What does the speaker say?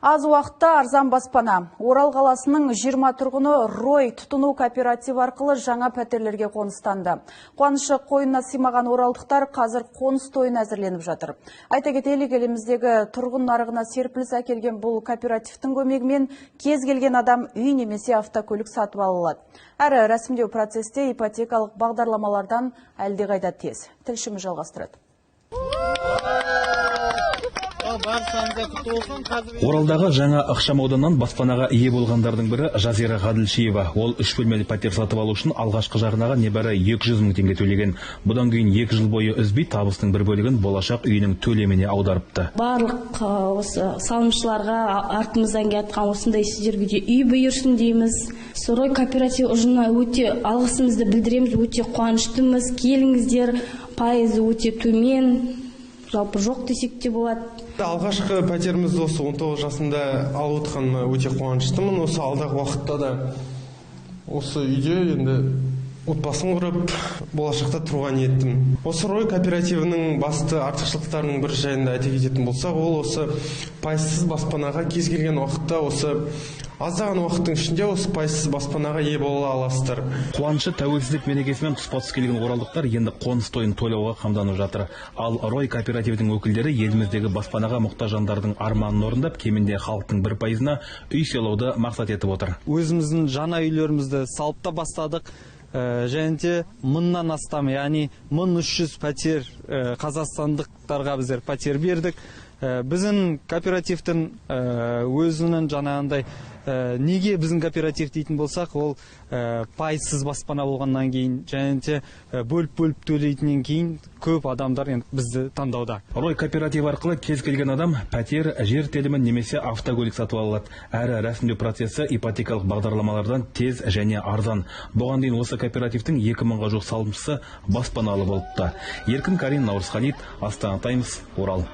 Аз уақытта арзан баспана. Орал қаласының 20 тұрғыны Рой тұтыну кооперативі арқылы жаңа пәтерлерге қоныстанды. Қуанышы қойнына сыймаған оралдықтар қазір қоныс тойын әзірленіп жатыр. Айта кетелік, еліміздегі тұрғын нарығына серпіліс әкелген бұл кооперативтің көмегімен кез келген адам үй немесе автокөлік сатып ала алады. Әрі рәсімдеу процесте ипотекалық бағдарламалардан әлдеқайда тез. Тілшіміз жалғастырады. Оралдағы жаңа ықшамауданнан баспанаға ие болғандардың бірі Жазира Ғаділшиева. Ол 3 бөлмелі пәтер сатып алу үшін алғашқы жарнаға небәрі 200 мың теңге төлеген. Бұдан кейін 2 жыл бойы үзбей табысының бір бөлігін болашақ үйінің төлеміне аударыпты. Барлық осы салымшыларға артымыздан келатқан осындай сіздерге де үй бұйырсын дейміз. Рой кооператив ұжымына өте алғысымызды білдіреміз, өте қуаныштымыз. Келіңіздер, пайызы өте төмен. Жалпы жоқ десек те болады. Алғашқы пәтерімізді осы 19 жасында алып отқаныма өте қуаныштымын. Осы алдағы уақытта да осы үйде енді отбасын құрып, болашақта тұруға ниеттімін. Осы Рой кооперативінің басты артықшылықтарының бір жайында айта кететін болсақ, ол осы пайызсыз баспанаға кез келген уақытта осы аздаған уақыттың ішінде осы пайызсыз баспанаға ие бола аласыздар. Қуанышы тәуелсіздік мерекесімен тұспа-тұс келген оралдықтар енді қоныс тойын тойлауға қамданып жатыр. Ал Рой кооперативінің өкілдері еліміздегі баспанаға мұқтаж жандардың арманын орындап, кемінде халықтың 1%-на үй сыйлауды мақсат етіп отыр. Өзіміздің жаңа үйлерімізді салып та бастадық. Және де 1000-нан астам, яғни 1300 пәтер қазақстандықтарға біздер пәтер бердік. Біздің кооперативтің өзінің жаңағындай неге біздің кооператив дейтін болсақ, ол пайызсыз баспана болғаннан кейін, және де бөліп төлейтінен кейін көп адамдар бізді таңдауда. Рой кооператив арқылы кез келген адам пәтер, жер телімін немесе автокөлік сатып алады. Әрі рәсімдеу процесі ипотекалық бағдарламалардан тез және арзан. Бұған дейін осы кооперативтің 2000-ға жуық салымшысы баспаналы болыпты. Еркін Карин, Наурыз Халид, Астана Таймс, Орал.